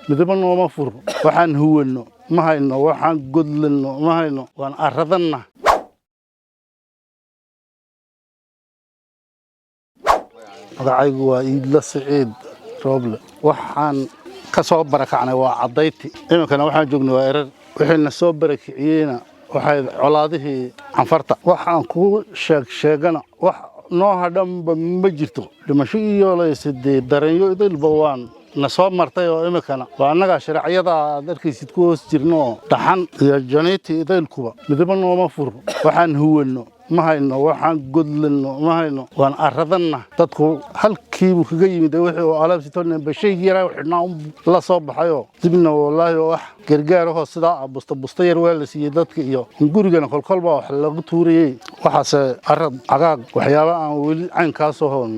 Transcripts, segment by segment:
midaba nooma furno waxaan huwano ma hayno waxaan godlano ma hayno waan aradana magacaygu waa Iidla Saciid Rooble waxaan ka soo barakacnay waa cadayti imankana waxaan joognaa waa erar wixina soo barakiciyena waxay colaadihii canfarta waxaan ku sheegana wax noo hadhanba ma jirto dhimasho iyo leeyahay dareenyo idilba waan na soo martay oo imankana waa anaga sharciyada darkiisid ku hoos jirno dhaxan iyo janiiti idilkuba midaba nooma furno waxaan huwano ma hayno waxaan godlano ma hayno waan aradana dadku halkiibu kaga yimid wixii oo alaabtitoona bashay yaraa xidhnaa la soo baxayo dibna wallahi wax gargaar ah sida busta yar waa la siiyay dadka iyo gurigana kolkolba wax lagu tuuriyay waxaas arad cagaag waxyaabo aan weli caynkaas oo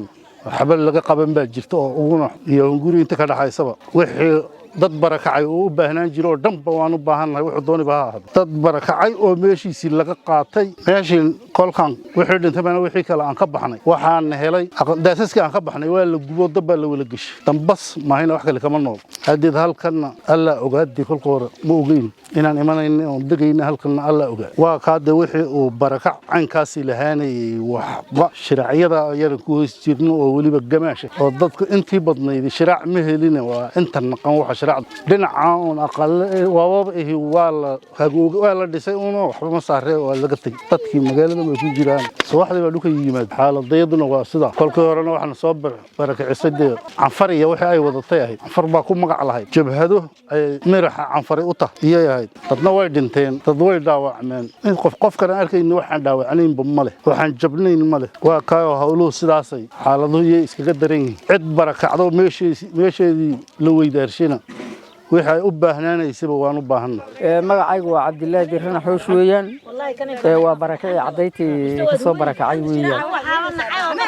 xabal laga qaban baa jirto oo uguna iyo guri inta ka dhaxaysaba wixii dad barakacay oo u baahnaan jiro dhanba waan u baahanahay wuxuu dooniba ha ahad dad barakacay oo meeshiisii laga qaatay meeshii kolkan wixii dhintayna wixii kale aan ka baxnay waxaan helay daasaska aan ka baxnay waa la gubo dab la wala gashay dambas ma hayna wax kale kama nool hadii halkan alla ogaadi kolkoora ma ogeyn inaan imanayno oo degayna halkan alla ogaa waa kaade wixii uu barakac caynkaasi lahaanay waxba sharciyada yar ku hoos jirno oo waliba gamaasha oo dadku intii badnayd sharc ma helina waa inta naqan waxa dhinaca aqal waaba waa la dhisay waxba ma saarey oo laga tagay dadkii magaalada way ku jiraan subaxdii baa dhulka yimaad xaaladayaduna waa sida kolkii horena waxaan soo barakicisay canfar iyo wixii ay wadatay ahayd canfar baa ku magac lahayd jabhado ay miraxa canfar u tahay iyo ahayd dadna way dhinteen dad way dhaawacmeen in qof kale arkayna waxaan dhaawacnaynba male waxaan jabnayn male waa kaayo hawluhu sidaasay xaaladuhu iskaga daran yihiin cid barakacdo meesheedii la weydaarshina waxay u baahnaanaysaba waan u baahanahay magacaygu waa Cabdilaahi Dirrana Xoosh weeyaan waa barakacay cadayti ka soo barakacay weeyaan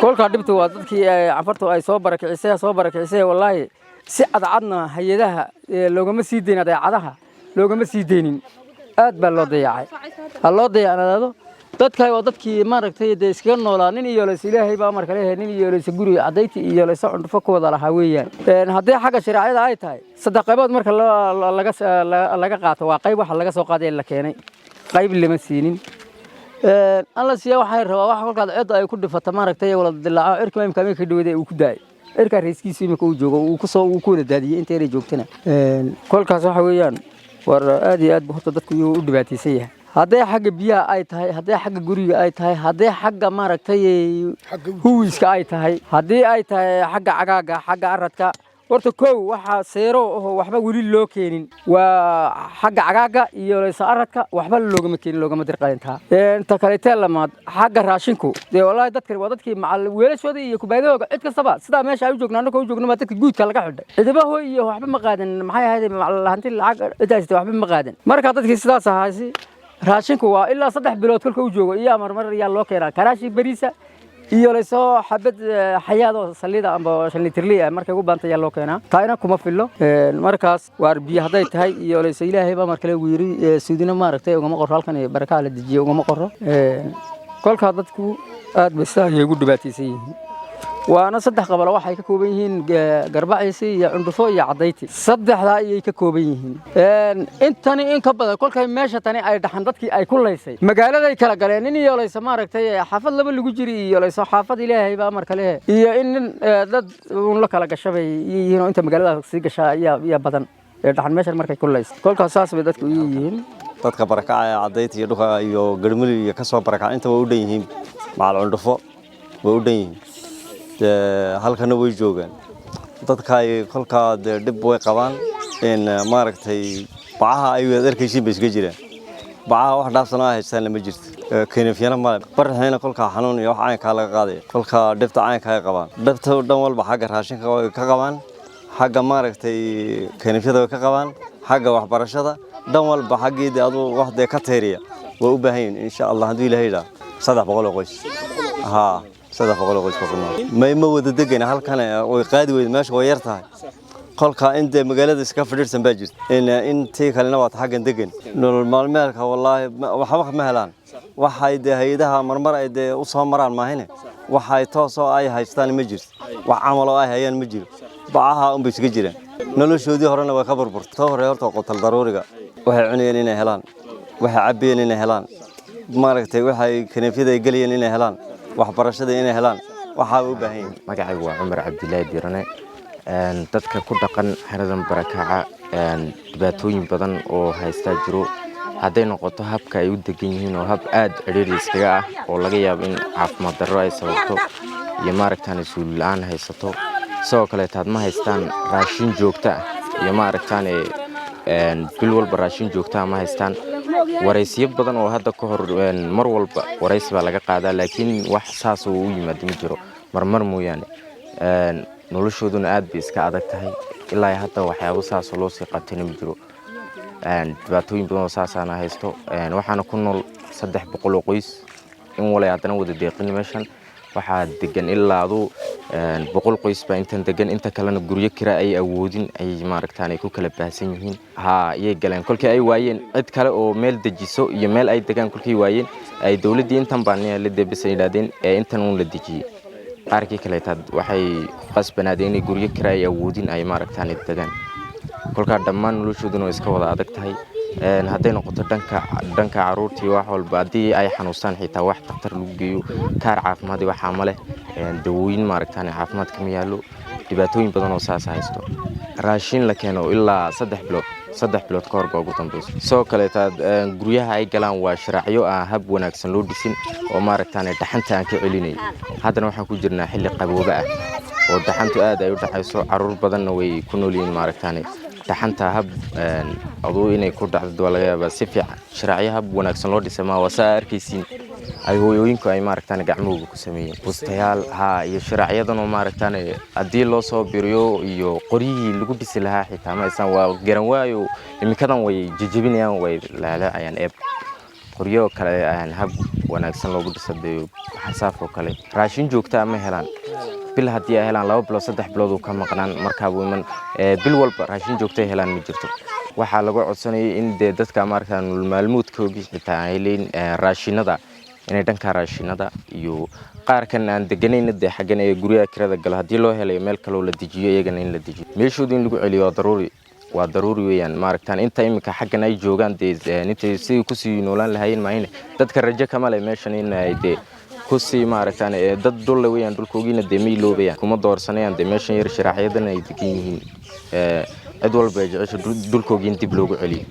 kolka dhibtu waa dadkii canfartu ay soo barakicisay wallahi si cadcadna hay'adaha loogama sii deyn adeecadaha loogama sii deynin aad baa loo dayacay ha loo dayacnaado dadka waa dadkii maaragtay iskaga noolaanin iyo lees Ilaahay baa mar kale nin iyo lees guri cadayti iyo lees cunto kooda laha weeyaan haddii xagga shariicada ay tahay saddex qaybood marka laga qaato waa qayb waxa laga soo qaaday la keenay qayb lama siinin alla siya waxay rabaa wax kolkaad cid ay ku dhifato maaragtay wala dilaaco irka imka ka dhaweeday uu ku daay irka reeskiisa imka uu joogo uu ku wada daadiyay inta ay joogtana kolkaas waxa weeyaan war aad iyo aad horta dadku u dhibaataysan yahay haddii xagga biyaha ay tahay haddii xagga guriga ay tahay haddii xagga maaragtay huwiska ay tahay haddii ay tahay xagga cagaaga xagga aradka horta koow waxa seero oo waxba wali loo keenin waa xagga cagaaga iyo leesa aradka waxba loogama keenin loogama dirqaynta inta kale teelamaad xagga raashinku wallahi dadkii macal weelashooda iyo kubaadooga cid kastaba sida meesha ay u joognaan oo u joogno dadka guudka laga xidhay cidabaho iyo waxba ma qaadan maxay ahayd hanti lacag cidaasita waxba ma qaadan marka dadkii sidaas ahaasi raashinku waa ilaa 3 bilood kolka uu joogo iyo marmar ayaa loo keenaa karaashi bariisa iyo leeso xabad xayaado saliida amba 5 litirli markay ugu baantay loo keenaa taayna kuma fillo markaas waar biyo haday tahay iyo leeso Ilaahay baa mar kale ugu yiri suudina maaragtay ugama qoro halkan baraka la dijiyo ugama qoro kolka dadku aad bay ugu dhibaataysan yihiin waana 3 qabalo waxay ka kooban yihiin garbaciisi iyo cundufo iyo cadayti saddexda ayay ka kooban yihiin intani in ka badan kolkay meesha tani ay dhaxan dadkii ay ku leysay magaalada ay kala galeen in iyo leeysa maaragtay xaafad laba lagu jiri iyo leeysa xaafad Ilaahay baa mar kale iyo in dad la kala gashabay yihiin inta magaalada si gasha ayaa badan dhaxan meesha markay ku leysay kolkaas saas bay dadku yihiin dadka barakacay cadayti iyo dhuka iyo garmul iyo ka soo barakacay inta way u dhan yihiin macal cundufo way u dhan yihiin halkana way joogan dadka ay kolka dib way qabaan in maaragtay bacaha ay adeerkaysiin bay iska jiraan bacaha wax dhaafsan ah haystaan lama jirto keenafiyana ma barxayna kolka xanuun iyo wax aan ka laga qaaday kolka dhibta aan ka qabaan dhibta dhan walba xagga raashinka way ka qabaan xagga maaragtay keenafiyada way ka qabaan xagga waxbarashada dhan walba xaggeeda adu wax ka teeriya way u baahan yihiin insha Allah hadii Ilaahay ila 300 qoys saddex boqol qoys ku kulmay ma wada degan halkan way qaadi weyd meesha way yar tahay qolka inta magaalada iska fadhiirsan baa jirta intii kalena waa xaggan degan nolol maalmeedka wallahi waxba ma helaan waxay hay'adaha marmar ay u soo maraan maahine waxay toos oo ay haystaan ma jirto wax amal oo ay hayaan ma jiro bacaha bay iska jiraan noloshoodii horena way ka burburtay ta hore horta qotal daruuriga waxay cunayeen inay helaan waxay cabbiyeen inay helaan maaragtay waxay kaniifyada ay geliyeen inay helaan waxbarashada inay helaan waxaa u baahan yihiin magacaygu waa Cumar Cabdilaahi Diirane dadka ku dhaqan xeradan barakaca dhibaatooyin badan oo haysta jiro hadday noqoto habka ay u degan yihiin oo hab aad ciriiri iskaga ah oo laga yaabo in caafimaad darro ay sababto iyo maaragtaan suul la'aan haysato sidoo kale taad ma haystaan raashin joogto ah iyo maaragtaan bil walba raashin joogto ah ma haystaan waraysiyo badan oo hadda ka hor mar walba waraysi baa laga qaadaa laakiin wax saas oo u yimaado ma jiro marmar mooyaane noloshooduna aad bay iska adag tahay ilaa hadda waxyaabo saas oo loo sii qaatay ma jiro dhibaatooyin badan oo saasana haysto waxaana ku nool 300 oo qoys in walay haddana wada deeqin meeshan waxaa degan ilaa 100 qoys baa intan degan inta kalena guryo kira ay awoodin ay maaragtaan ay ku kala baahsan yihiin iyay galeen kolkii ay waayeen cid kale oo meel dejiso iyo meel ay degaan kolkii waayeen ay dawladda intan baan la deebisay ilaadeen intan uu la dejiyay qaarkii kale waxay qasbanaadeen in guryo kira ay awoodin ay maaragtaan degaan kolka dhammaan noloshooduna iska wada adag tahay hadday noqoto dhanka caruurtii wax walba haddii ay xanuustaan xitaa wax dhakhtar lagu geeyo kaar caafimaad waxa ma leh dawooyin maaragtaan caafimaad kama yaalo dhibaatooyin badan oo saas haysto raashin la keeno ilaa 3 bilood ka hor baa ugu dambayso sidoo kale guryaha ay galaan waa sharaacyo aan hab wanaagsan loo dhisin oo maaragtaan dhaxanta aan ka celinay haddana waxaan ku jirnaa xilli qabooba ah oo dhaxantu aad ay u dhaxayso caruur badanna way ku nool yihiin maaragtaan dhaxanta hab adoo inay ku dhacdo laga yaabaa si fiican sharaacyo hab wanaagsan loo dhisay ma waa arkaysiin ay hooyooyinku ay maaragtaan gacmahooda ku sameeyeen bustayaal iyo sharacyadan oo maaragtaan haddii loo soo biriyo iyo qoryihii lagu dhisi lahaa xitaa ma aysan waa garan waayo imikadan way jijibinayaan way laalaayaan qoryo kale hab wanaagsan loogu dhisadeeyo xasaaf oo kale raashin joogta ma helaan bil haddii ay helaan 2 bilood 3 bilood oo ka maqnaan markaa buu iman bil walba raashin joogta helaan ma jirto waxaa lagu codsanayay in dadka maaragtaan maalmoodkooda xitaa ay leeyin raashinada inay dhanka raashinada iyo qaar kan aan deganayna xagan ee guryaha kirada gal haddii loo helay meel kale oo la dejiyo iyagana in la dejiyo meeshooda in lagu celiyo waa daruuri weeyaan maaragtaan inta imika xagan ay joogaan intay si ku sii noolaan lahayn maayna dadka rajo kama leh meeshan in ay kusi maaragtaan dad dul weeyaan dulkoogiina meeloobayaan kuma doorsanayaan meeshan yar sharaxyadan ay degan yihiin cid walba ay jecesho dulkoogin dib loogu celiyo